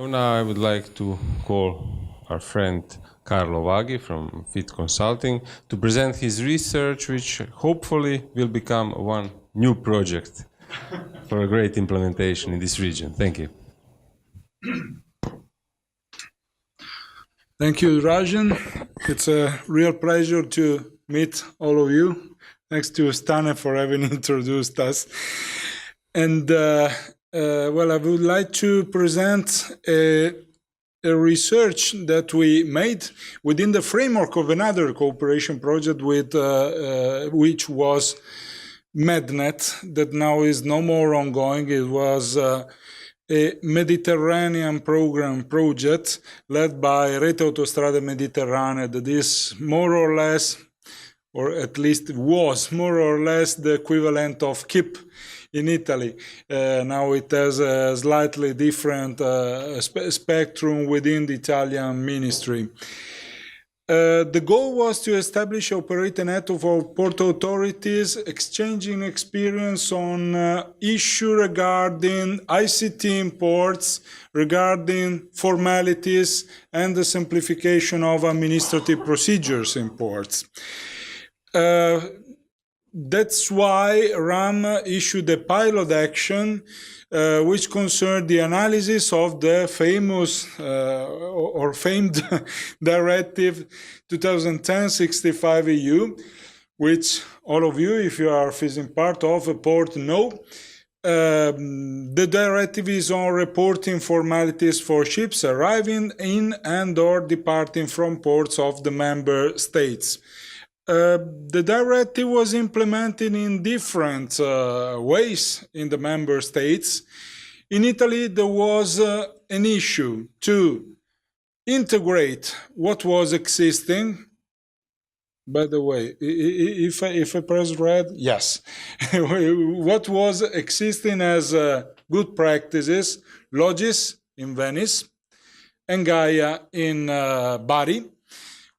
So now I would like to call our friend Carlo Vaghi from Fit Consulting to present his research, which hopefully will become one new project for a great implementation in this region. Thank you. Thank you, Rajan. It's a real pleasure to meet all of you. Thanks to Stane for having introduced us. And well, I would like to present a research that we made within the framework of another cooperation project with which was MEDNET, that now is no more ongoing. It was a Mediterranean program project led by Rete Autostrade Mediterranee, that is more or less, or at least was more or less, the equivalent of KIP in Italy. Now it has a slightly different spectrum within the Italian ministry. The goal was to establish and operate a network of port authorities exchanging experience on issues regarding ICT in ports, regarding formalities and the simplification of administrative procedures in ports. That's why RAM issued a pilot action which concerned the analysis of the famous or famed Directive 2010/65 EU, which all of you, if you are facing part of a port, know. The directive is on reporting formalities for ships arriving in and or departing from ports of the member states. The directive was implemented in different ways in the member states. In Italy, there was an issue to integrate what was existing. By the way, if I press red, yes. What was existing as good practices, Logis in Venice and Gaia in Bari,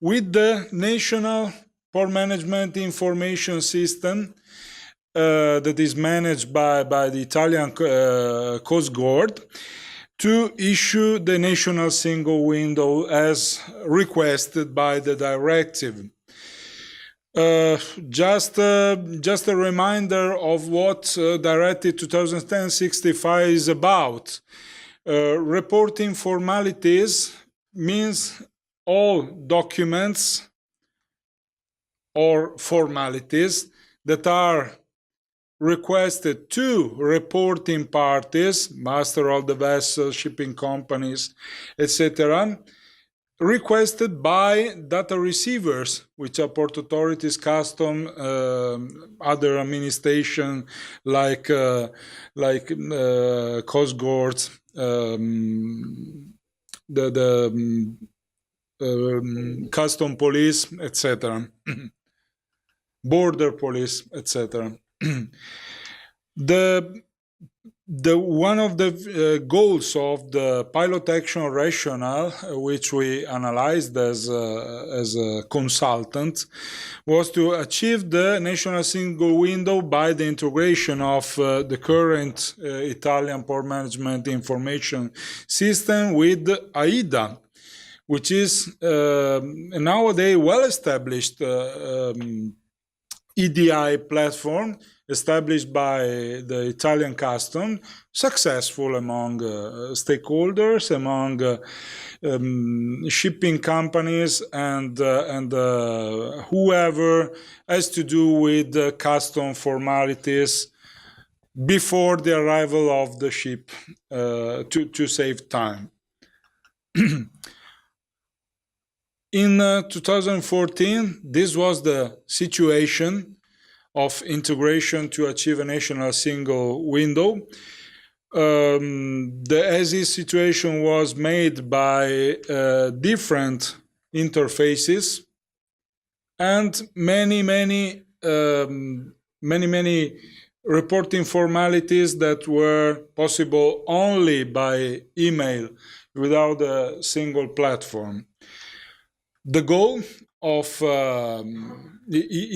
with the national Port Management Information System that is managed by the Italian Coast Guard, to issue the national single window as requested by the directive. Just a reminder of what Directive 2010/65 is about. Reporting formalities means all documents or formalities that are requested to reporting parties, master of the vessel, shipping companies, etc., requested by data receivers, which are port authorities, custom, other administration like Coast Guards, custom police, etc., border police, etc. One of the goals of the pilot action rationale, which we analyzed as a consultant, was to achieve the national single window by the integration of the current Italian port management information system with AIDA, which is nowadays well-established EDI platform established by the Italian custom, successful among stakeholders, among shipping companies and whoever has to do with custom formalities before the arrival of the ship to save time. In 2014, this was the situation of integration to achieve a national single window. The as-is situation was made by different interfaces and many reporting formalities that were possible only by email without a single platform. The goal of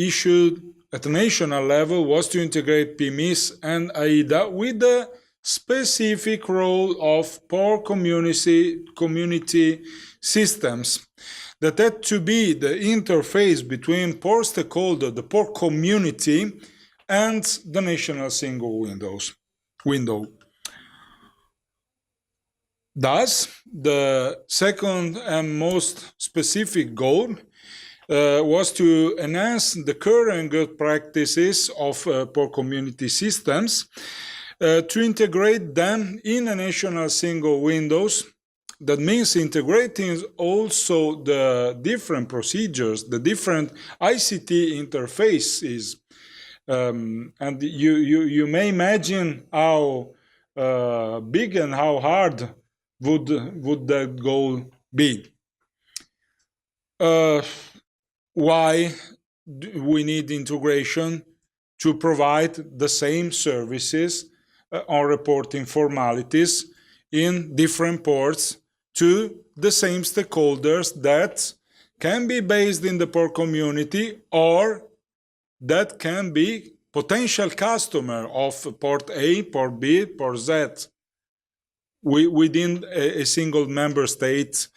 issued at the national level was to integrate PMIS and AIDA with the specific role of poor community systems that had to be the interface between poor stakeholder, the poor community, and the national single window. Thus, the second and most specific goal was to enhance the current good practices of poor community systems, to integrate them in a national single windows. That means integrating also the different procedures, the different ICT interfaces. And you may imagine how big and how hard would that goal be. Why we need integration? To provide the same services on reporting formalities in different ports to the same stakeholders that can be based in the poor community or that can be potential customer of port A, port B, port Z within a single member state,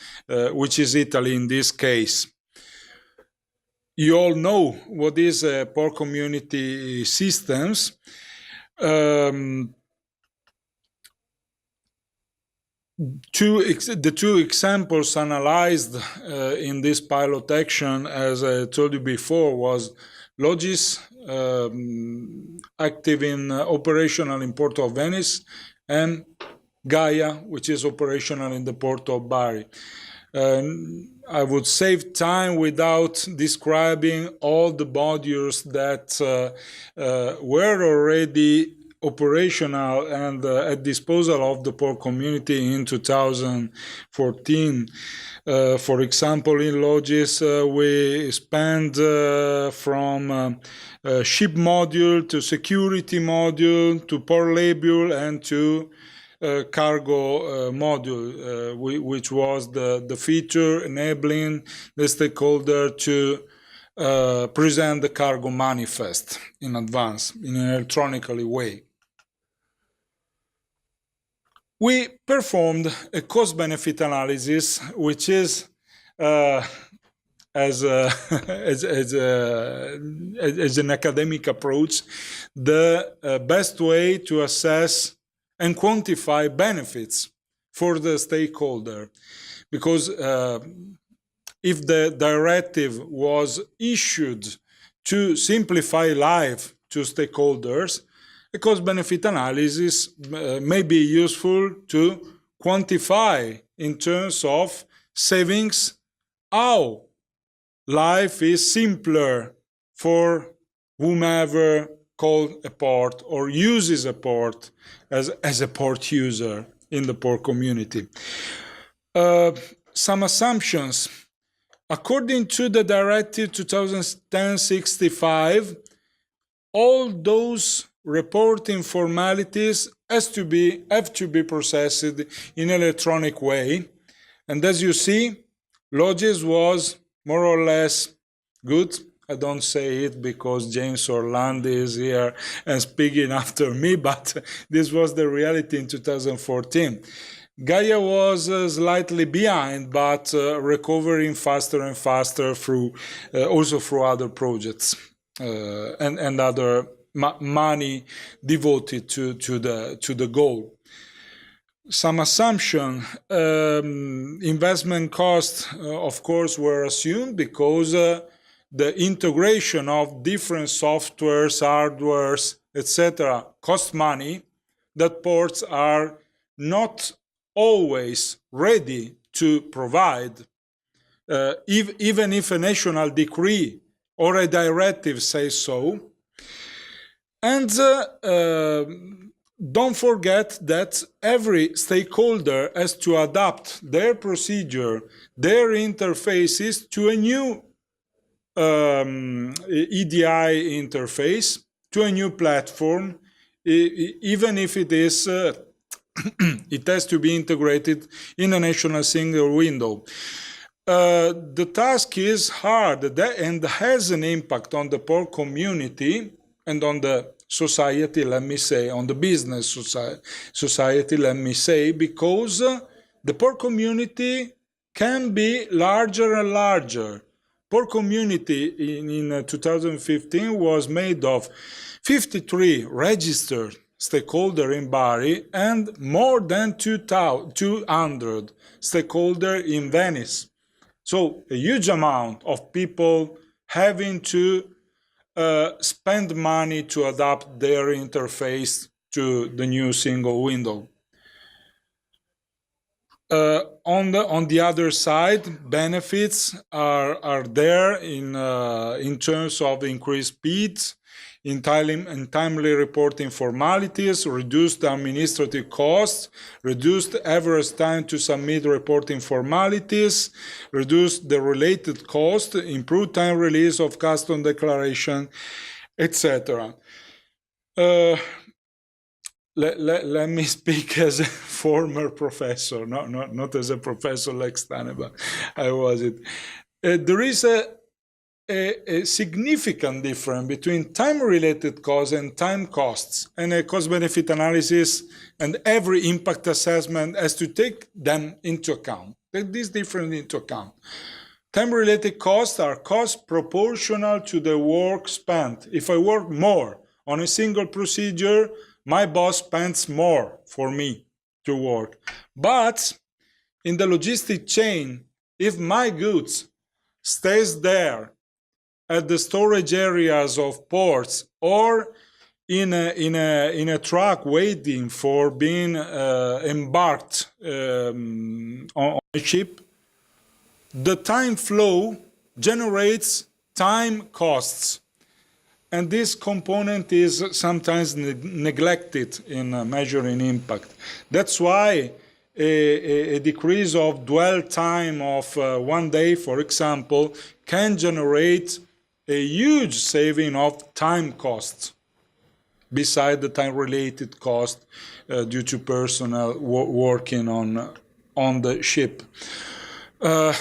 which is Italy in this case. You all know what is poor community systems. The two examples analyzed in this pilot action, as I told you before, was Logis, active in operational in Port of Venice, and Gaia, which is operational in the Port of Bari. I would save time without describing all the modules that were already operational and at disposal of the poor community in 2014. For example, in Logis, we spent from ship module to security module to port label and to cargo module, which was the feature enabling the stakeholder to present the cargo manifest in advance in an electronically way. We performed a cost-benefit analysis, which is as an academic approach, the best way to assess and quantify benefits for the stakeholder. Because if the directive was issued to simplify life to stakeholders, a cost-benefit analysis may be useful to quantify in terms of savings how life is simpler for whomever calls a port or uses a port as a port user in the port community. Some assumptions. According to the Directive 2010/65, all those reporting formalities have to be processed in an electronic way. And as you see, Logis was more or less good. I don't say it because James Orlandi is here and speaking after me, but this was the reality in 2014. Gaia was slightly behind, but recovering faster and faster also through other projects and other money devoted to the goal. Some assumption, investment costs, of course, were assumed because the integration of different softwares, hardwares, etc. cost money, that ports are not always ready to provide, even if a national decree or a directive says so. And don't forget that every stakeholder has to adapt their procedure, their interfaces to a new EDI interface, to a new platform, even if it is it has to be integrated in a national single window. The task is hard and has an impact on the poor community and on the society, let me say, on the business society, let me say, because the poor community can be larger and larger. Poor community in 2015 was made of 53 registered stakeholders in Bari and more than 200 stakeholders in Venice. So a huge amount of people having to spend money to adapt their interface to the new single window. On the other side, benefits are there in terms of increased speed, in timely reporting formalities, reduced administrative costs, reduced average time to submit reporting formalities, reduced the related cost, improved time release of custom declaration, etc. Let me speak as a former professor, not as a professor like Stane, but I was it. There is a significant difference between time-related costs and time costs, and a cost-benefit analysis and every impact assessment has to take them into account, take this difference into account. Time-related costs are costs proportional to the work spent. If I work more on a single procedure, my boss spends more for me to work. But in the logistic chain, if my goods stays there at the storage areas of ports or in a truck waiting for being embarked on a ship, the time flow generates time costs. And this component is sometimes neglected in measuring impact. That's why a decrease of dwell time of 1 day, for example, can generate a huge saving of time costs, beside the time-related cost due to personnel working on the ship. I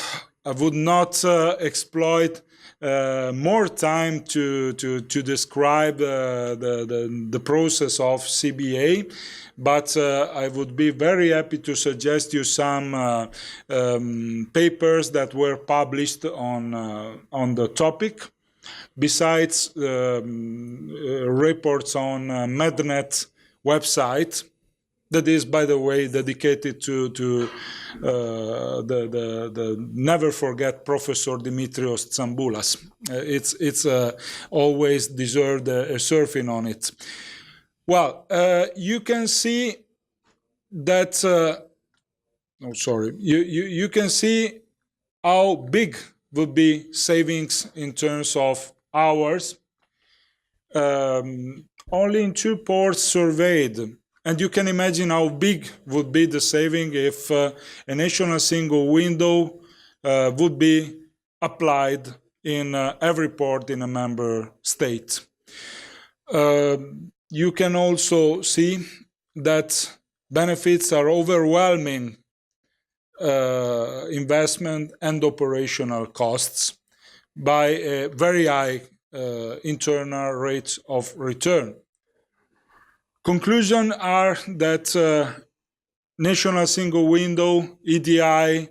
would not exploit more time to describe the process of CBA, but I would be very happy to suggest you some papers that were published on the topic, besides reports on MedNet website. That is, by the way, dedicated to the never forget Professor Dimitrios Tsamboulas. It's always deserved a surfing on it. Well, you can see that. You can see how big would be savings in terms of hours. Only in 2 ports surveyed. And you can imagine how big would be the saving if a national single window would be applied in every port in a member state. You can also see that benefits are overwhelming investment and operational costs by a very high internal rates of return. Conclusions are that national single window, EDI,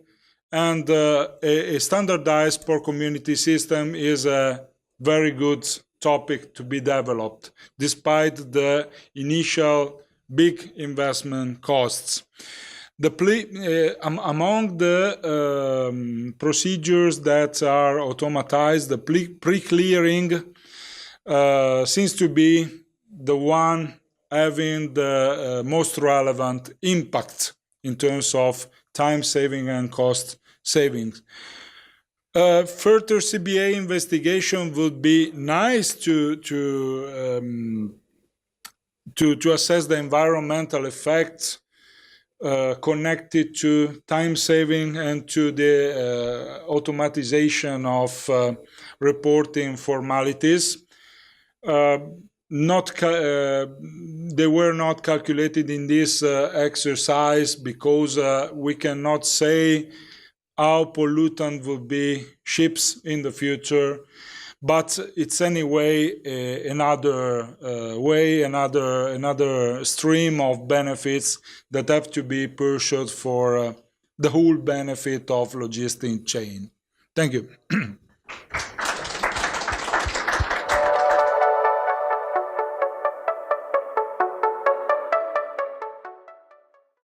and a standardized port community system is a very good topic to be developed, despite the initial big investment costs. Among the procedures that are automatized, the pre-clearing seems to be the one having the most relevant impact in terms of time saving and cost savings. Further CBA investigation would be nice to assess the environmental effects connected to time saving and to the automatization of reporting formalities. They were not calculated in this exercise because we cannot say how pollutant will be ships in the future. but it's anyway another way, another stream of benefits that have to be pursued for the whole benefit of logistic chain. Thank you.